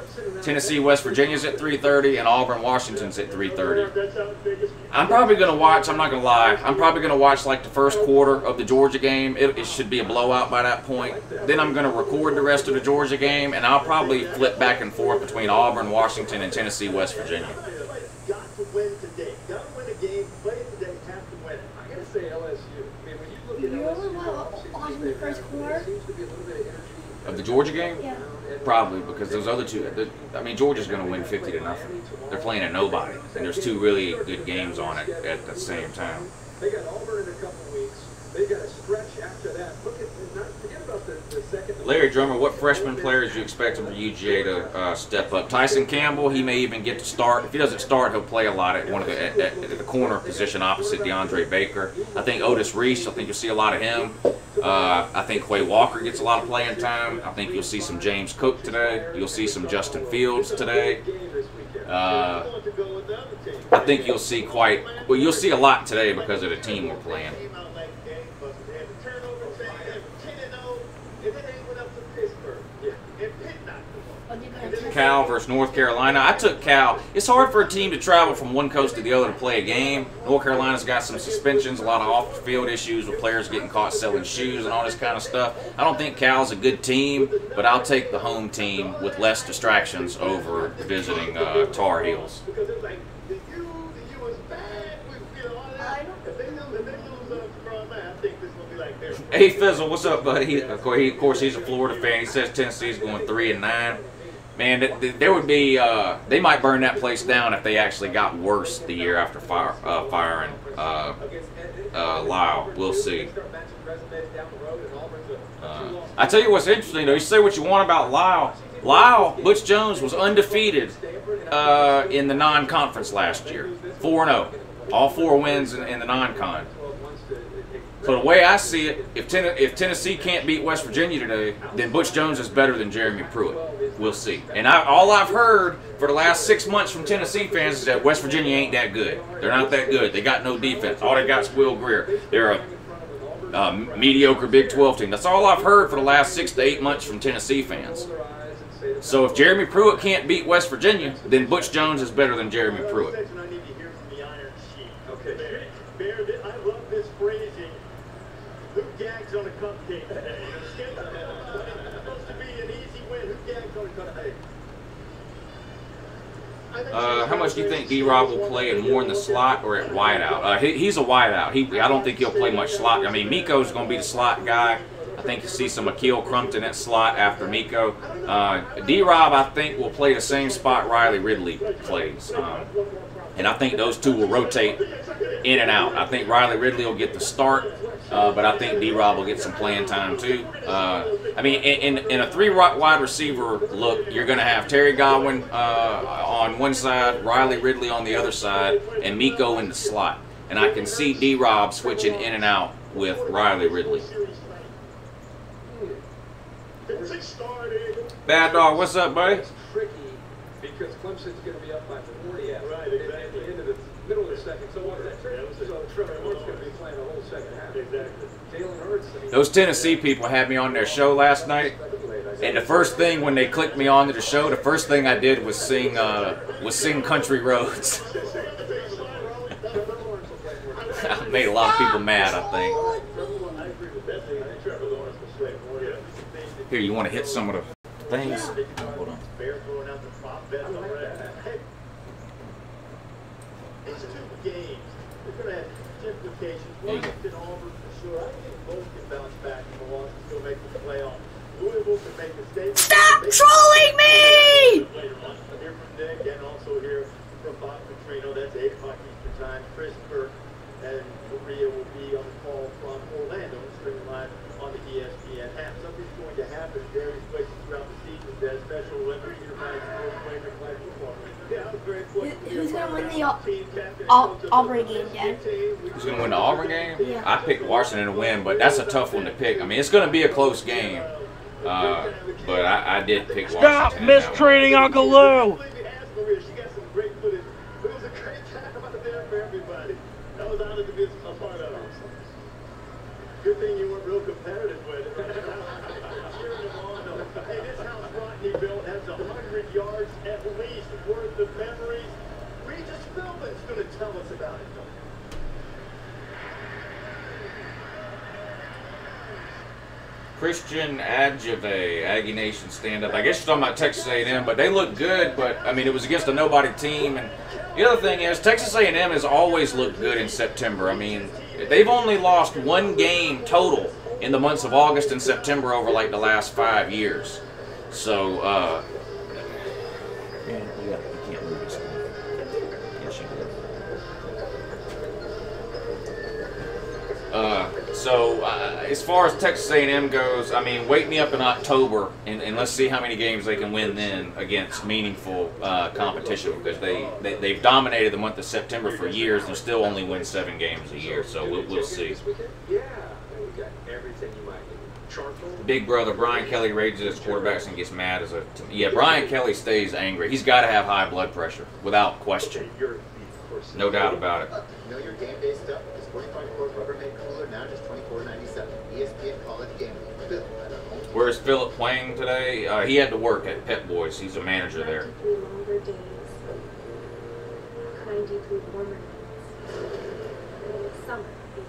Tennessee, West Virginia's at 3:30, and Auburn, Washington's at 3:30. I'm probably going to watch, I'm not going to lie, I'm probably going to watch like the first quarter of the Georgia game. It should be a blowout by that point. Then I'm going to record the rest of the Georgia game, and I'll probably flip back and forth between Auburn, Washington, and Tennessee, West Virginia. Got to win today. Got to win a game. Play it today. Have to win it. I got to say LSU. I mean, when you look at You really want the first quarter? Of the Georgia game? Yeah. Probably, because those other 2, I mean, Georgia's going to win 50-0. They're playing a nobody, and there's 2 really good games on it at the same time. They got Auburn in a couple weeks. They got a stretch after that. Forget about the second. Larry Drummer, what freshman players do you expect from UGA to step up? Tyson Campbell, he may even get to start. If he doesn't start, he'll play a lot at the corner position opposite DeAndre Baker. I think Otis Reese, I think you'll see a lot of him. I think Quay Walker gets a lot of playing time. I think you'll see some James Cook today. You'll see some Justin Fields today. I think you'll see you'll see a lot today because of the team we're playing. Cal versus North Carolina. I took Cal. It's hard for a team to travel from one coast to the other to play a game. North Carolina's got some suspensions, a lot of off-field issues with players getting caught selling shoes and all this kind of stuff. I don't think Cal's a good team, but I'll take the home team with less distractions over visiting Tar Heels. Hey Fizzle, what's up, buddy? Of course, he's a Florida fan. He says Tennessee's going 3-9. Man, there would be they might burn that place down if they actually got worse the year after firing Lyle. We'll see. I tell you what's interesting though. You say what you want about Lyle. Butch Jones was undefeated in the non-conference last year, 4-0, all 4 wins in the non-con. So the way I see it, if Tennessee can't beat West Virginia today, then Butch Jones is better than Jeremy Pruitt. We'll see. And all I've heard for the last 6 months from Tennessee fans is that West Virginia ain't that good. They're not that good. They got no defense. All they got is Will Greer. They're a mediocre Big 12 team. That's all I've heard for the last 6 to 8 months from Tennessee fans. So if Jeremy Pruitt can't beat West Virginia, then Butch Jones is better than Jeremy Pruitt. I love this phrasing. Who gags on a cupcake today? It's supposed to be an easy win. Who gags on a cupcake? How much do you think D-Rob will play more in the slot or at wideout? He's a wideout. I don't think he'll play much slot. I mean, Miko's going to be the slot guy. I think you see some Akil Crumpton at slot after Miko. D-Rob, I think, will play the same spot Riley Ridley plays. And I think those 2 will rotate in and out. I think Riley Ridley will get the start, but I think D-Rob will get some playing time too. I mean, in a 3 wide receiver look, you're going to have Terry Godwin on one side, Riley Ridley on the other side, and Miko in the slot. And I can see D-Rob switching in and out with Riley Ridley. Bad Dog, what's up, buddy? It's tricky because Clemson's going to be up by 40 at the end of the middle of the second quarter. So Trevor Lawrence going to be playing the whole second half. Exactly. Jalen Hurts. Those Tennessee people had me on their show last night, and the first thing when they clicked me onto the show, the first thing I did was sing Country Roads. I made a lot of people mad, I think. Here, you want to hit some of the things? Hold on. These 2 games, they're going to have implications. Washington, Auburn for sure. I think both can bounce back from the loss and still make the playoff. Louisville can make a statement. Stop trolling me! Later on, hear from Nick and also hear from Bob Petrino. That's 8 o'clock Eastern time. Christopher and Maria will be on the call from Orlando, streaming live on the ESPN app. Something's going to happen in various places throughout the season. That special Olympics, your night, playing their flag football. Yeah, very Who's going to win the Auburn game, Dad? Who's going to win the Auburn game? Yeah. I picked Washington to win, but that's a tough one to pick. I mean, it's going to be a close game, but I did pick Washington. Stop mistreating Uncle Lou! She got some great footage. It was a great time out there for everybody. That was honest to be a part of it. Good thing you weren't real competitive with it. Cheering them on, though. Hey, this house Rodney built has 100 yards at least worth of memories. Regis Philbin's going to tell us about it, though. Christian Adjave, Aggie Nation stand up. I guess you're talking about Texas A&M, but they look good. But I mean, it was against a nobody team. And the other thing is, Texas A&M has always looked good in September. I mean, they've only lost 1 game total in the months of August and September over like the last 5 years. So, you can't move this one. Yes, you did. So as far as Texas A&M goes, I mean, wake me up in October and let's see how many games they can win then against meaningful competition, because they've dominated the month of September for years and still only win 7 games a year. So we'll see. Yeah, we got everything you might need. Charcoal. Big brother Brian Kelly rages his quarterbacks and gets mad as yeah. Brian Kelly stays angry. He's got to have high blood pressure without question. No doubt about it. Know your game day stuff? This 45-quart Rubbermaid cooler now just $24.97. ESPN College Gameday. Phil at our home. Where's Philip playing today? He had to work at Pet Boys. He's a manager there. Longer days. Kind you through warmer nights. Summer is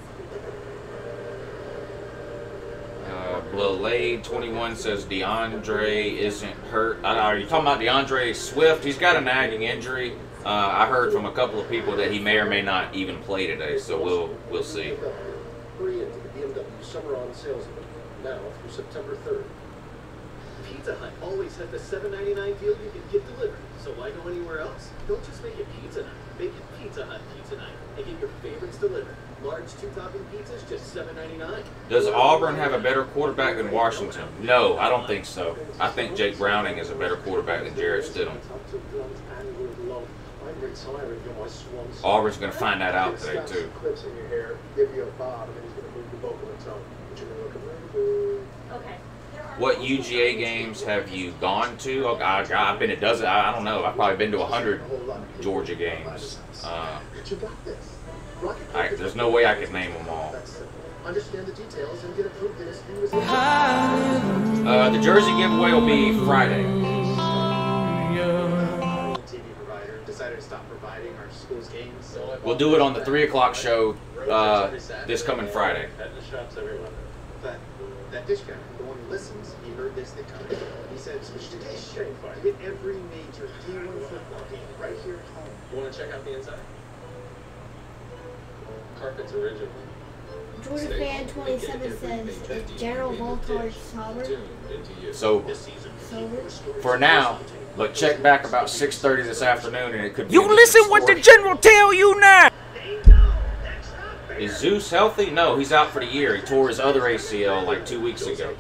Blade 21 says DeAndre isn't hurt. Are you talking about DeAndre Swift? He's got a nagging injury. I heard from a couple of people that he may or may not even play today, so we'll see. Hurry into the BMW Summer on Sales event now through September 3rd. Pizza Hut always has the $7.99 deal you can get delivered. So why go anywhere else? Don't just make it pizza night. Make it Pizza Hut Pizza Night and get your favorites delivered. Large 2-topping pizzas, just $7.99. Does Auburn have a better quarterback than Washington? No, I don't think so. I think Jake Browning is a better quarterback than Jarrett Stidham. Auburn's going to find that out today, too. Clips in your hair, give you a bob, and then he's going to move the vocal tone. But you're going to look really good. Okay. What UGA games have you gone to? Oh, I've been a dozen. I don't know. I've probably been to 100 Georgia games. There's no way I could name them all. Understand the details and get approved in as few as The jersey giveaway will be Friday. TV provider decided to stop providing our school's games. We'll do it on the 3 o'clock show this coming Friday. But that dish guy, the one who listens, he heard this thing coming. He said, switch to dish. Get every major D1 football game right here at home. You want to check out the inside? Carpet's original. Georgia fan 27 says, is General Voltage sober? So Sober? for now, but check back about 6:30 this afternoon, and it could be. You listen what the general tell you now! They know that's not Is Zeus healthy? No, he's out for the year. He tore his other ACL like 2 weeks ago.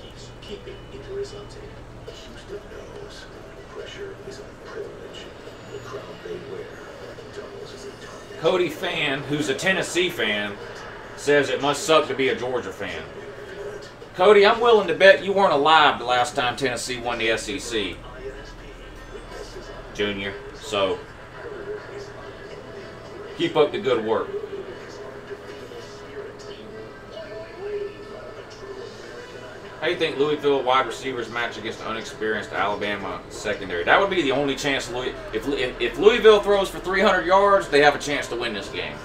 Cody Fan, who's a Tennessee fan, says it must suck to be a Georgia fan. Cody, I'm willing to bet you weren't alive the last time Tennessee won the SEC, Junior. So, keep up the good work. How do you think Louisville wide receivers match against the unexperienced Alabama secondary? That would be the only chance. If Louisville throws for 300 yards, they have a chance to win this game.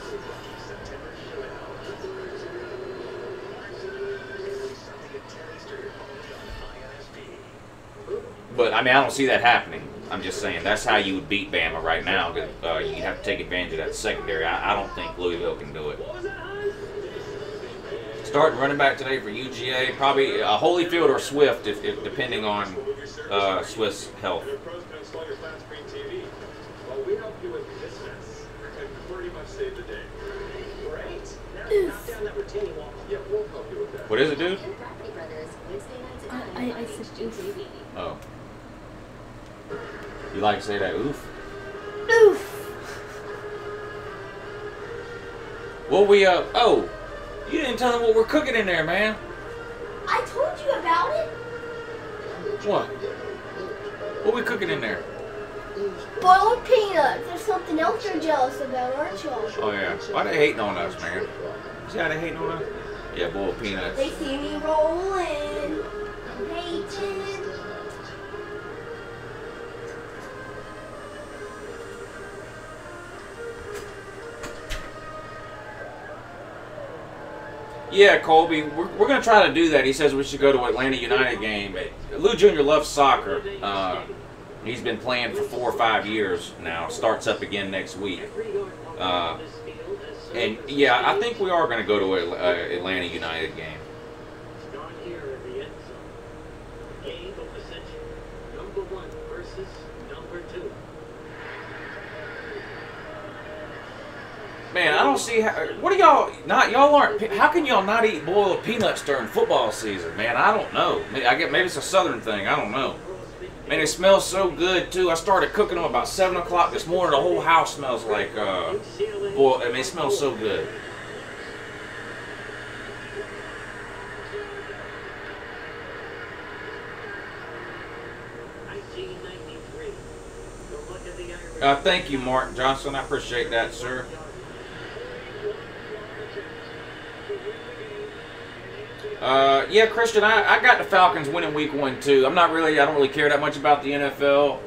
But, I mean, I don't see that happening. I'm just saying, that's how you would beat Bama right now. You have to take advantage of that secondary. I don't think Louisville can do it. Starting running back today for UGA, probably Holyfield or Swift, if depending on Swift's health. Well, we help you with this mess and pretty much save the day. Great. Now knock down that retaining wall. Yeah, we'll help you with that. What is it, dude? I said oof. Oh. You like to say that, oof? Oof. Well, oh, you didn't tell them what we're cooking in there, man. I told you about it. What? What we cooking in there? Boiled peanuts. There's something else you're jealous about, aren't you? Oh, yeah. Why they hating on us, man? See how they hating on us? Yeah, boiled peanuts. They see me rolling. Hating. Yeah, Colby, we're going to try to do that. He says we should go to Atlanta United game. Lou Jr. loves soccer. He's been playing for 4 or 5 years now. Starts up again next week. And, yeah, I think we are going to go to an Atlanta United game. Man, I don't see how. What are y'all not? Y'all aren't. How can y'all not eat boiled peanuts during football season, man? I don't know. I get maybe it's a Southern thing. I don't know. Man, it smells so good too. I started cooking them about 7 o'clock this morning. The whole house smells like boiled. I mean, it smells so good. Thank you, Mark Johnson. I appreciate that, sir. Yeah, Christian, I got the Falcons winning week 1 too. I don't really care that much about the NFL,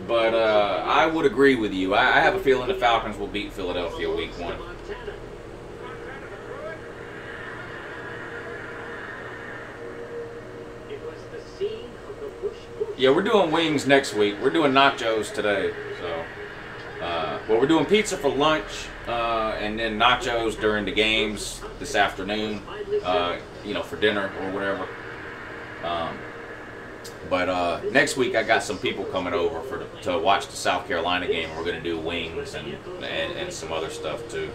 but I would agree with you. I have a feeling the Falcons will beat Philadelphia week 1. Yeah, we're doing wings next week. We're doing nachos today, so. Well, we're doing pizza for lunch, and then nachos during the games this afternoon, you know, for dinner or whatever. But next week I got some people coming over to watch the South Carolina game. We're going to do wings and some other stuff too.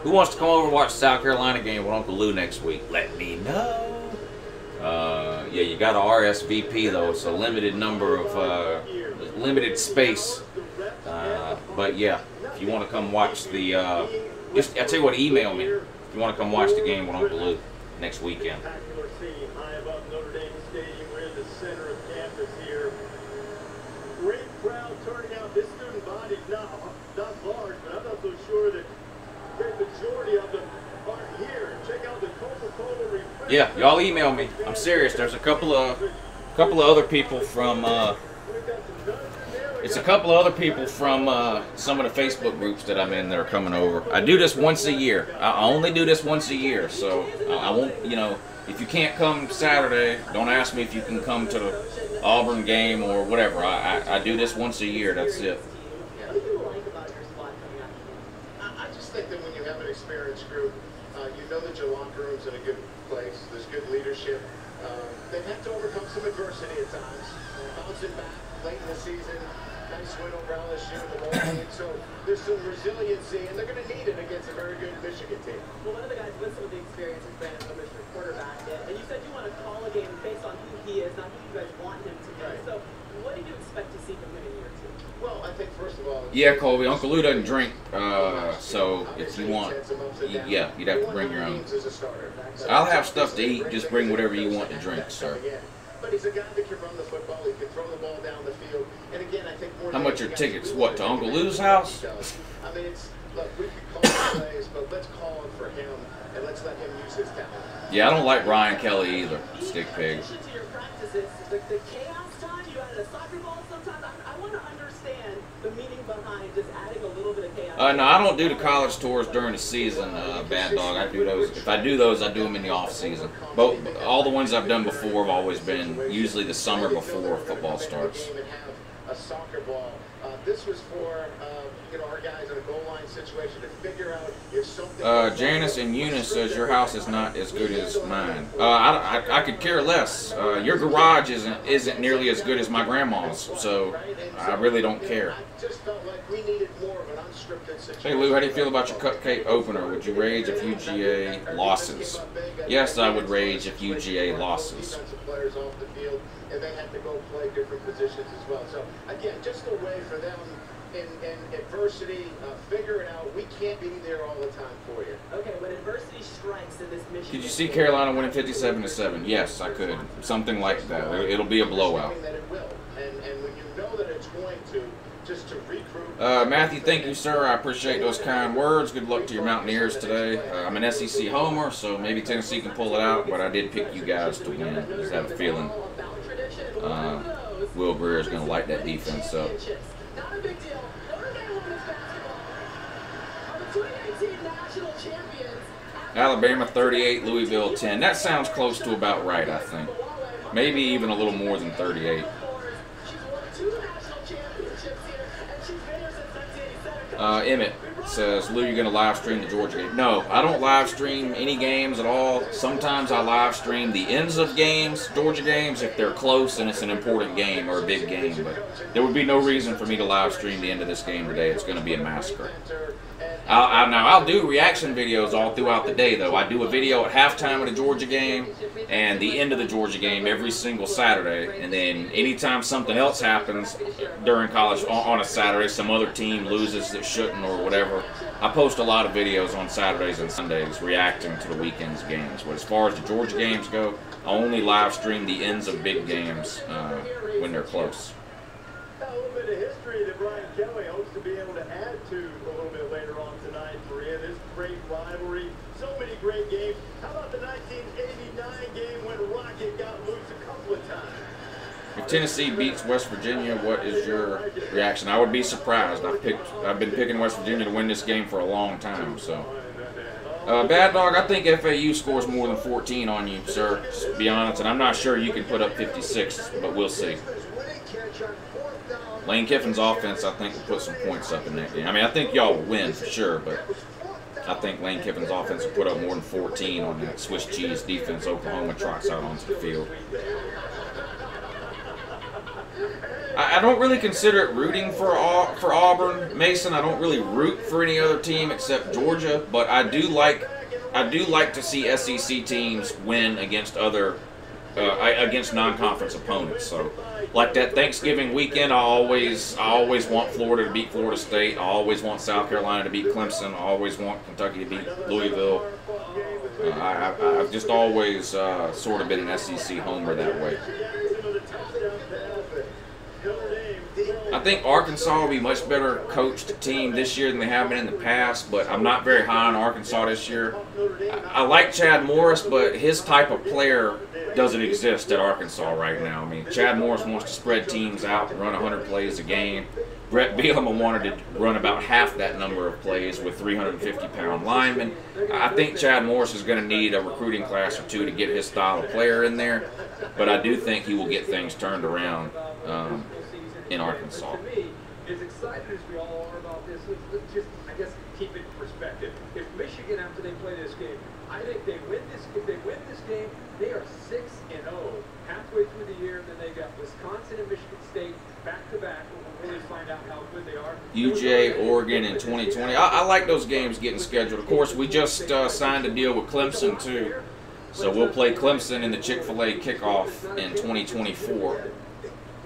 Who wants to come over and watch the South Carolina game with Uncle Lou next week? Let me know. Yeah, you got to RSVP though. It's a limited number of limited space. But yeah, if you want to come watch the, I tell you what, email me if you want to come watch the game with Uncle Lou next weekend. Great crowd turning out. This student body is not large, but I'm not so sure that the great majority of them are here. Check out the Coca-Cola refreshment. Yeah, y'all email me. I'm serious. There's a couple of other people from. It's a couple of other people from some of the Facebook groups that I'm in that are coming over. I do this once a year. I only do this once a year, so I won't, you know, if you can't come Saturday, don't ask me if you can come to the Auburn game or whatever. I do this once a year, that's it. I just think that when you have an experienced group, you know that your locker room's in a good place. There's good leadership. They've had to overcome some adversity at times. Bouncing back late in the season. Nice win over LSU in the bowl game. So there's some resiliency, and they're going to need it against a very good Michigan team. Well, one of the guys with some of the experience is Brandon Williams, your quarterback. And you said you want to call a game based on who he is, not who you guys want him to be. Right. So what do you expect to see from him in year 2? Well, I think first of all, Yeah, Colby, Uncle Lou doesn't drink, so if you want, yeah, you'd have to bring your own. I'll have stuff to eat, just bring whatever you want to drink, sir. But he's a guy that can run the football, he can throw the ball down the field. And again, I think more How much are tickets? What, to Uncle Lou's house? I mean, it's, look, we could call him plays, but let's call him for him, and let's let him use his talent. Yeah, I don't like Ryan Kelly either, stick pig. In addition to your practices, the chaos time, you added a soccer ball sometimes. I want to understand the meaning behind just adding a little bit of chaos. No, I don't do the college tours during the season, Bad Dog. I do those. If I do those, I do them in the off season. All the ones I've done before have always been usually the summer before football starts. A soccer ball. This was for our guys in a goal line situation to figure out if something. Janice and Eunice says your house is not as good as mine. I could care less. Your garage isn't nearly as good as my grandma's, so I really don't care. I just felt like we needed more of an unscripted situation. Hey Lou, how do you feel about your cupcake opener? Would you rage if UGA losses? Yes, I would rage if UGA losses. Players off the field, and they had to go play different positions as well. So again, just a way for them in adversity, figure it out. We can't be there all the time for you. Okay, when adversity strikes in this Michigan. Could you see Carolina winning 57-7? Yes, I could. Something like that. It'll be a blowout. That it will, and when you know that it's going to, just to recruit. Matthew, thank you, sir. I appreciate those kind words. Good luck to your Mountaineers today. I'm an SEC homer, so maybe Tennessee can pull it out, but I did pick you guys to win. I just have a feeling Will Greer is going to light that defense up. Not a big deal. Notre Dame women's basketball are the 2018 national champions. Alabama 38, Louisville 10. That sounds close to about right, I think. Maybe even a little more than 38. She's won 2 national championships here, and she's been here since 1987. Emmett says, Lou, you're going to live stream the Georgia game. No, I don't live stream any games at all. Sometimes I live stream the ends of games, Georgia games, if they're close and it's an important game or a big game. But there would be no reason for me to live stream the end of this game today. It's going to be a massacre. Now, I'll do reaction videos all throughout the day, though. I do a video at halftime of the Georgia game and the end of the Georgia game every single Saturday. And then anytime something else happens during college on a Saturday, some other team loses that shouldn't or whatever, I post a lot of videos on Saturdays and Sundays reacting to the weekend's games. But as far as the Georgia games go, I only live stream the ends of big games when they're close. A little bit of history that Brian Kelly hopes to be able to add to a little bit later on tonight, Maria. This great rivalry, so many great games. How about the 1989 game when Rocket got loose a couple of times? If Tennessee beats West Virginia, what is your reaction? I would be surprised. I've been picking West Virginia to win this game for a long time. So, Bad Dog, I think FAU scores more than 14 on you, sir. Just to be honest, and I'm not sure you can put up 56, but we'll see. Lane Kiffin's offense, I think, will put some points up in that game. I mean, I think y'all will win for sure, but I think Lane Kiffin's offense will put up more than 14 on that Swiss cheese defense Oklahoma trots out onto the field. I don't really consider it rooting for Auburn, Mason. I don't really root for any other team except Georgia, but I do like to see SEC teams win against against non-conference opponents. So, like that Thanksgiving weekend, I always want Florida to beat Florida State. I always want South Carolina to beat Clemson. I always want Kentucky to beat Louisville. I've just always sort of been an SEC homer that way. I think Arkansas will be a much better coached team this year than they have been in the past, but I'm not very high on Arkansas this year. I like Chad Morris, but his type of player doesn't exist at Arkansas right now. I mean, Chad Morris wants to spread teams out and run 100 plays a game. Brett Bielema wanted to run about half that number of plays with 350-pound linemen. I think Chad Morris is going to need a recruiting class or two to get his style of player in there, but I do think he will get things turned around in Arkansas. To me, as excited as we all are about this, let's just, I guess, keep it in perspective. If Michigan, after they play this game, I think if they win this game, they are 6-0 halfway through the year. Then they got Wisconsin and Michigan State back-to-back. We'll really UJ, Oregon in 2020. I like those games getting scheduled. Of course, we just signed a deal with Clemson too, so we'll play Clemson in the Chick-fil-A kickoff in 2024.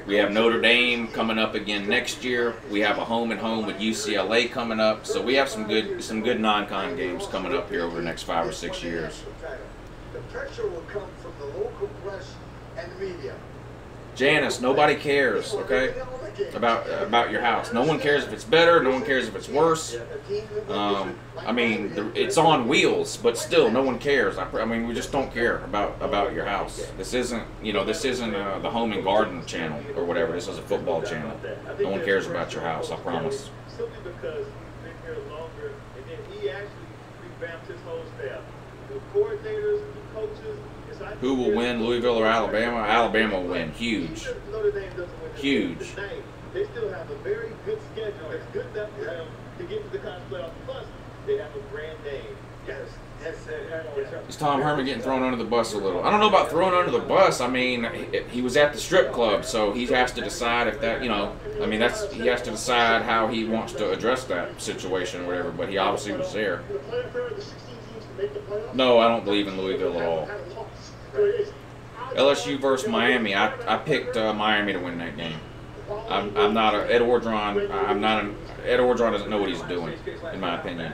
We have Notre Dame coming up again next year. We have a home and home with UCLA coming up. So we have some good non-con games coming up here over the next 5 or 6 years. The pressure will come from the local press and the media. Janice, nobody cares, okay, about your house. No one cares if it's better. No one cares if it's worse. I mean, it's on wheels, but still, no one cares. I mean, we just don't care about your house. This isn't, this isn't the Home and Garden channel or whatever. This is a football channel. No one cares about your house, I promise. Simply because he's been here longer, and then he actually revamped his whole staff. The coordinators, the coaches. Who will win, Louisville or Alabama? Alabama will win. Huge. Huge. They still have a very good schedule. It's good enough for them to get to the college playoff. Plus, they have a brand name. Yes. Is Tom Herman getting thrown under the bus a little? I don't know about thrown under the bus. I mean, he was at the strip club, so he has to decide if that, I mean, he has to decide how he wants to address that situation or whatever, but he obviously was there. No, I don't believe in Louisville at all. LSU versus Miami. I picked Miami to win that game. I'm not Ed Orgeron. Ed Orgeron doesn't know what he's doing, in my opinion.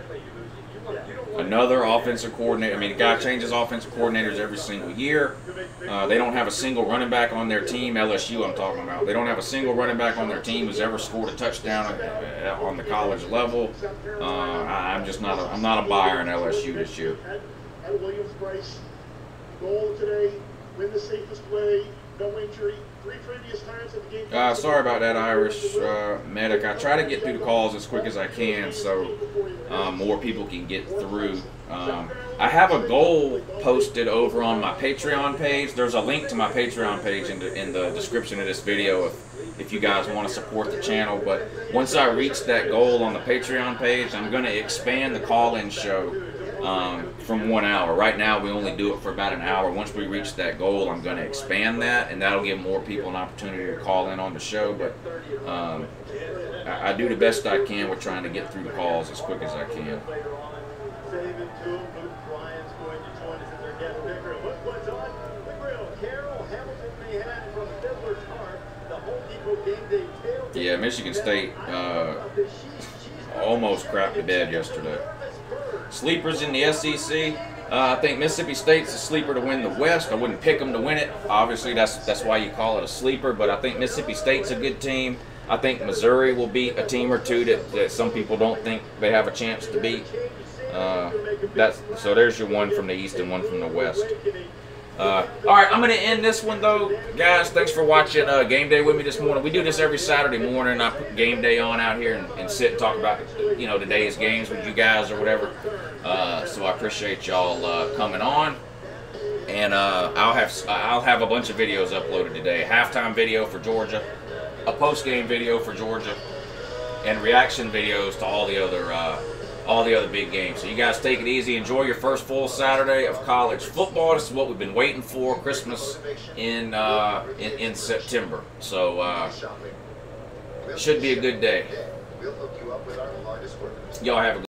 Another offensive coordinator. I mean, the guy changes offensive coordinators every single year. They don't have a single running back on their team. LSU, I'm talking about. They don't have a single running back on their team who's ever scored a touchdown on the college level. I'm not a buyer in LSU this year. At Williams Bryce, goal today, win the safest way, no injury. 3 previous times at the game. Sorry about that, Irish medic. I try to get through the calls as quick as I can so more people can get through. I have a goal posted over on my Patreon page. There's a link to my Patreon page in the description of this video if you guys want to support the channel. But once I reach that goal on the Patreon page, I'm going to expand the call-in show from 1 hour. Right now we only do it for about an hour. Once we reach that goal, I'm going to expand that, and that'll give more people an opportunity to call in on the show. But I do the best I can with trying to get through the calls as quick as I can. Yeah, Michigan State almost crapped the bed yesterday. Sleepers in the SEC. I think Mississippi State's a sleeper to win the West. I wouldn't pick them to win it. Obviously, that's why you call it a sleeper. But I think Mississippi State's a good team. I think Missouri will beat a team or two that some people don't think they have a chance to beat. So there's your one from the East and one from the West. All right, I'm going to end this one, though. Guys, thanks for watching Game Day with me this morning. We do this every Saturday morning. I put Game Day on out here and sit and talk about, the day's games with you guys or whatever. So I appreciate y'all coming on. And I'll have a bunch of videos uploaded today. A halftime video for Georgia, a post-game video for Georgia, and reaction videos to all the other big games. So you guys take it easy. Enjoy your first full Saturday of college football. This is what we've been waiting for. Christmas in September. So should be a good day. Y'all have a good